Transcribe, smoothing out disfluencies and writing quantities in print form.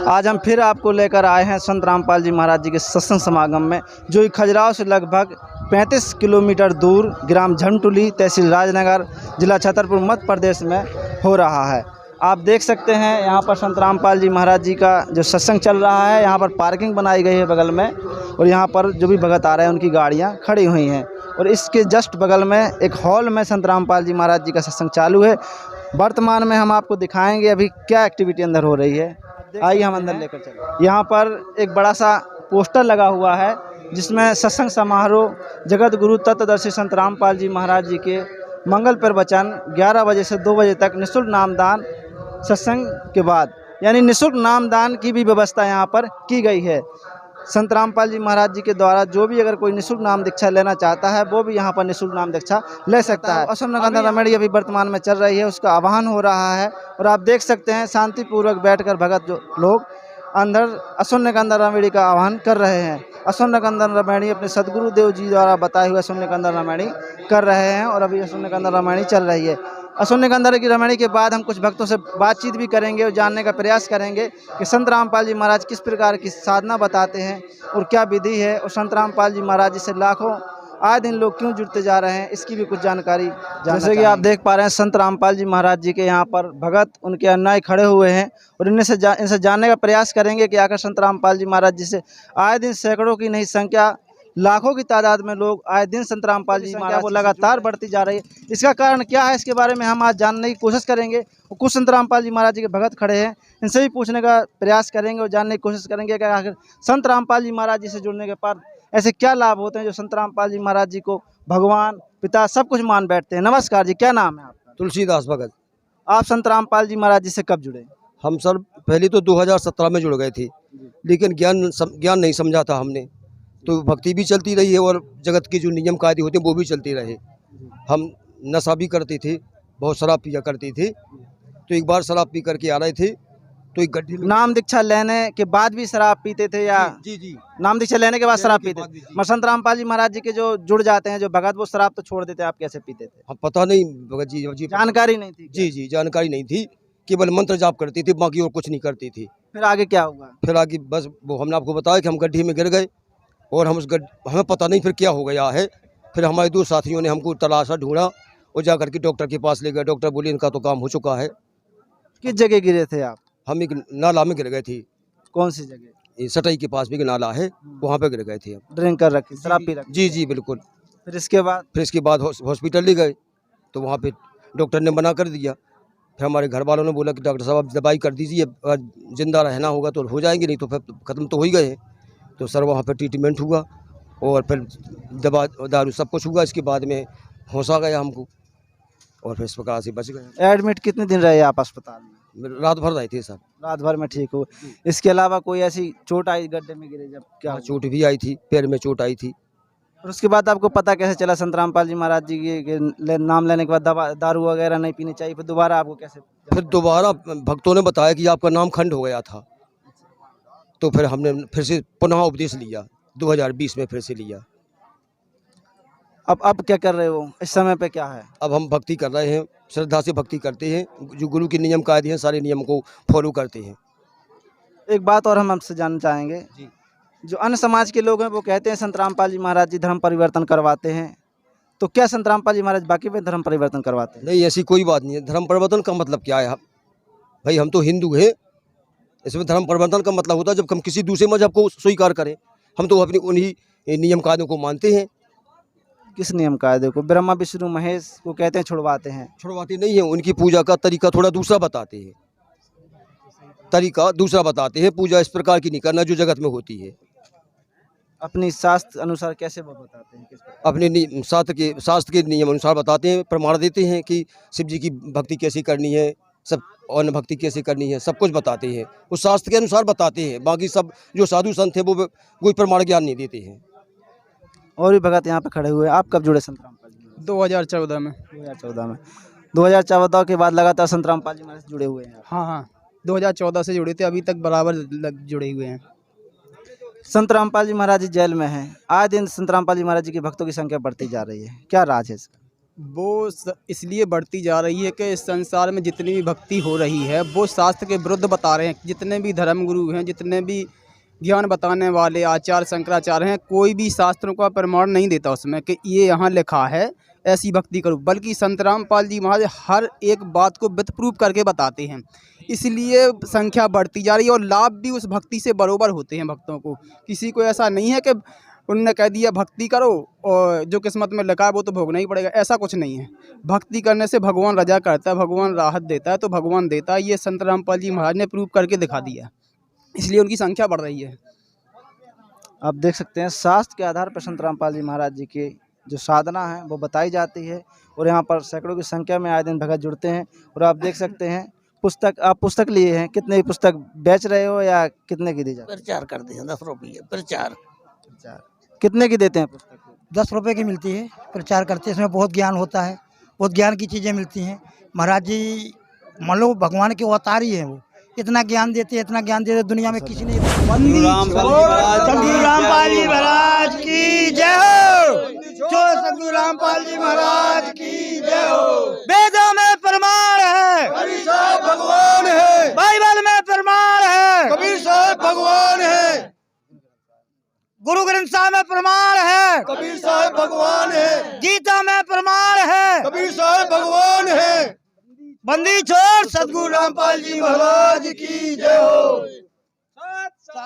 आज हम फिर आपको लेकर आए हैं संत रामपाल जी महाराज जी के सत्संग समागम में, जो खजुराहो से लगभग 35 किलोमीटर दूर ग्राम झमटुली, तहसील राजनगर, जिला छतरपुर, मध्य प्रदेश में हो रहा है। आप देख सकते हैं यहाँ पर संत रामपाल जी महाराज जी का जो सत्संग चल रहा है। यहाँ पर पार्किंग बनाई गई है बगल में, और यहाँ पर जो भी भगत आ रहे हैं उनकी गाड़ियाँ खड़ी हुई हैं। और इसके जस्ट बगल में एक हॉल में संत रामपाल जी महाराज जी का सत्संग चालू है। वर्तमान में हम आपको दिखाएंगे अभी क्या एक्टिविटी अंदर हो रही है। आइए हम अंदर लेकर चलें। यहाँ पर एक बड़ा सा पोस्टर लगा हुआ है जिसमें सत्संग समारोह जगत गुरु तत्वदर्शी संत रामपाल जी महाराज जी के मंगल प्रवचन 11 बजे से 2 बजे तक निःशुल्क नामदान, सत्संग के बाद यानी निःशुल्क नामदान की भी व्यवस्था यहाँ पर की गई है। संत रामपाल जी महाराज जी के द्वारा जो भी अगर कोई निःशुल्क नाम दीक्षा लेना चाहता है वो भी यहाँ पर निःशुल्क नाम दीक्षा ले सकता है। अश्वगंधा रमणी अभी वर्तमान में चल रही है, उसका आह्वान हो रहा है और आप देख सकते हैं शांतिपूर्वक बैठकर भगत जो लोग अंदर अश्वगंधा रमणी का आह्वान कर रहे हैं। अश्वगंधा रमणी अपने सदगुरु देव जी द्वारा बताए हुए अश्वगंधा रमणी कर रहे हैं और अभी अश्वगंधा रमणी चल रही है। अश्वगंधा की रमणी के बाद हम कुछ भक्तों से बातचीत भी करेंगे और जानने का प्रयास करेंगे कि संत रामपाल जी महाराज किस प्रकार की साधना बताते हैं और क्या विधि है, और संत रामपाल जी महाराज जी से लाखों आए दिन लोग क्यों जुड़ते जा रहे हैं, इसकी भी कुछ जानकारी। जैसे कि आप देख पा रहे हैं संत रामपाल जी महाराज जी के यहाँ पर भगत उनके अनुयायी खड़े हुए हैं और इनसे जानने का प्रयास करेंगे कि आकर संत रामपाल जी महाराज जी से आए दिन सैकड़ों की नहीं संख्या, लाखों की तादाद में लोग आए दिन संत रामपाल जी महाराज वो लगातार बढ़ती जा रही है। इसका कारण क्या है, इसके बारे में हम आज जानने की कोशिश करेंगे। और कुछ संत रामपाल जी महाराज जी के भगत खड़े हैं, इनसे भी पूछने का प्रयास करेंगे और जानने की कोशिश करेंगे कि आखिर संत रामपाल जी महाराज जी से जुड़ने के बाद ऐसे क्या लाभ होते हैं जो संत रामपाल जी महाराज जी को भगवान पिता सब कुछ मान बैठते हैं। नमस्कार जी, क्या नाम है आपका? तुलसीदास भगत। आप संत रामपाल जी महाराज जी से कब जुड़े? हम सर पहले तो 2017 में जुड़ गए थे, लेकिन ज्ञान नहीं समझा था हमने, तो भक्ति भी चलती रही है और जगत के जो नियम कायदे होते हैं वो भी चलते रहे। हम नशा भी करते थे, बहुत शराब पिया करते थे। तो एक बार शराब पी करके आ रहे थे तो एक गड्ढे में नाम दीक्षा लेने के बाद भी शराब पीते थे या? जी नाम दीक्षा लेने के बाद शराब पीते थे? मगर संत रामपाल जी महाराज जी के जो जुड़ जाते हैं जो भगत, वो शराब तो छोड़ देते हैं, आप कैसे पीते थे? हम पता नहीं भगत जी, जानकारी नहीं थी? जी जानकारी नहीं थी, केवल मंत्र जाप करती थी, बाकी और कुछ नहीं करती थी। फिर आगे क्या हुआ? फिर आगे बस वो हमने आपको बताया कि हम गड्ढे में गिर गए और हमें पता नहीं फिर क्या हो गया है। फिर हमारे 2 साथियों ने हमको तलाशा, ढूंढा और जाकर के डॉक्टर के पास ले गए। डॉक्टर बोले इनका तो काम हो चुका है। किस जगह गिरे थे आप? हम एक नाला में गिर गए थे। कौन सी जगह? ये सटाई के पास भी एक नाला है, वहाँ पे गिर गए थे हम। ड्रिंक कर रखी, शराब पी रखी? जी बिल्कुल। फिर इसके बाद हॉस्पिटल ले गए तो वहाँ पे डॉक्टर ने मना कर दिया। फिर हमारे घर वालों ने बोला कि डॉक्टर साहब आप दवाई कर दीजिए, जिंदा रहना होगा तो हो जाएंगे, नहीं तो फिर ख़त्म तो हो ही गए। तो सर वहाँ पर ट्रीटमेंट हुआ और फिर दवा दारू सब कुछ हुआ। इसके बाद में होश आ गया हमको और फिर इस प्रकार से बच गए। एडमिट कितने दिन रहे आप अस्पताल में? रात भर रहे थे सर। रात भर में ठीक हो? इसके अलावा कोई ऐसी चोट आई गड्ढे में गिरे जब? क्या चोट भी आई थी, पैर में चोट आई थी। और उसके बाद आपको पता कैसे चला संत रामपाल जी महाराज जी के नाम लेने के बाद दारू वगैरह नहीं पीनी चाहिए? फिर दोबारा आपको कैसे? फिर दोबारा भक्तों ने बताया कि आपका नाम खंड हो गया था, तो फिर हमने फिर से पुनः उपदेश लिया, 2020 में फिर से लिया। अब क्या कर रहे हो इस समय पे? क्या है अब हम भक्ति कर रहे हैं, श्रद्धा से भक्ति करते हैं, जो गुरु के नियम कायदे हैं सारे नियम को फॉलो करते हैं। एक बात और हम आपसे जानना चाहेंगे जी। जो अन्य समाज के लोग हैं वो कहते हैं संत रामपाल जी महाराज जी धर्म परिवर्तन करवाते हैं, तो क्या संत रामपाल जी महाराज बाकी में धर्म परिवर्तन करवाते हैं? नहीं, ऐसी कोई बात नहीं है। धर्म परिवर्तन का मतलब क्या है भाई? हम तो हिंदू हैं, इसमें धर्म परिवर्तन का मतलब होता है जब हम किसी दूसरे मजहब को स्वीकार करें। हम तो अपनी उन्हीं नियम कायदों को मानते हैं। किस नियम कायदे को? ब्रह्मा विष्णु महेश को कहते हैं छुड़वाते हैं? छुड़वाते नहीं हैं, उनकी पूजा का तरीका थोड़ा दूसरा बताते हैं। पूजा इस प्रकार की नहीं करना जो जगत में होती है। अपनी शास्त्र अनुसार कैसे वो बताते हैं? अपने शास्त्र के नियम अनुसार बताते हैं, प्रमाण देते हैं कि शिव जी की भक्ति कैसे करनी है, सब अन्य भक्ति कैसे करनी है, सब कुछ बताते हैं। उस शास्त्र के अनुसार बताते हैं, बाकी सब जो साधु संत हैं वो कोई प्रमाण ज्ञान नहीं देते हैं। और भी भगत यहाँ पे खड़े हुए हैं। आप कब जुड़े संत रामपाल जी? 2014 में। 2014 के बाद लगातार संत रामपाल जी महाराज जुड़े हुए हैं? हाँ 2014 से जुड़े थे, अभी तक बराबर जुड़े हुए हैं। संत रामपाल जी महाराज जी जेल में हैं, आए दिन संत रामपाल जी महाराज जी के भक्तों की संख्या बढ़ती जा रही है, क्या राज है इसका? इसलिए बढ़ती जा रही है कि इस संसार में जितनी भी भक्ति हो रही है वो शास्त्र के विरुद्ध बता रहे हैं। जितने भी धर्मगुरु हैं, जितने भी ज्ञान बताने वाले आचार्य शंकराचार्य हैं, कोई भी शास्त्रों का प्रमाण नहीं देता उसमें कि ये यहाँ लिखा है ऐसी भक्ति करो, बल्कि संत रामपाल जी महाराज हर एक बात को विद प्रूफ करके बताते हैं। इसलिए संख्या बढ़ती जा रही है और लाभ भी उस भक्ति से बरोबर होते हैं भक्तों को। किसी को ऐसा नहीं है कि उनने कह दिया भक्ति करो और जो किस्मत में लिखा है वो तो भोगना ही पड़ेगा, ऐसा कुछ नहीं है। भक्ति करने से भगवान रजा करता है, भगवान राहत देता है, तो भगवान देता है। ये संत रामपाल जी महाराज ने प्रूव करके दिखा दिया, इसलिए उनकी संख्या बढ़ रही है। आप देख सकते हैं शास्त्र के आधार पर संत रामपाल जी महाराज जी की जो साधना है वो बताई जाती है और यहाँ पर सैकड़ों की संख्या में आए दिन भगत जुड़ते हैं। और आप देख सकते हैं आप पुस्तक लिए हैं, कितने की पुस्तक बेच रहे हो या कितने की दी जाती है? प्रचार करते हैं 10 रुपये प्रचार। कितने की देते हैं पुस्तक? 10 रुपए की मिलती है। प्रचार करते हैं, इसमें बहुत ज्ञान होता है, बहुत ज्ञान की चीज़ें मिलती हैं। महाराज जी मान लो भगवान के अवतार ही हैं, वो इतना ज्ञान देते हैं, इतना ज्ञान देते हैं, दुनिया में किसी ने। सद्गुरु रामपाल जी महाराज की जय हो। सद्गुरु रामपाल जी महाराज की जय हो। वेदों में प्रमाण है, कबीर साहब भगवान है। बाइबल में प्रमाण है, कबीर साहब भगवान है। गुरु ग्रंथ साहब में प्रमाण है, कबीर साहब भगवान है। गीता में प्रमाण है, कबीर साहब भगवान है। बंदी छोड़ सद्गुरु रामपाल जी महाराज की जय हो।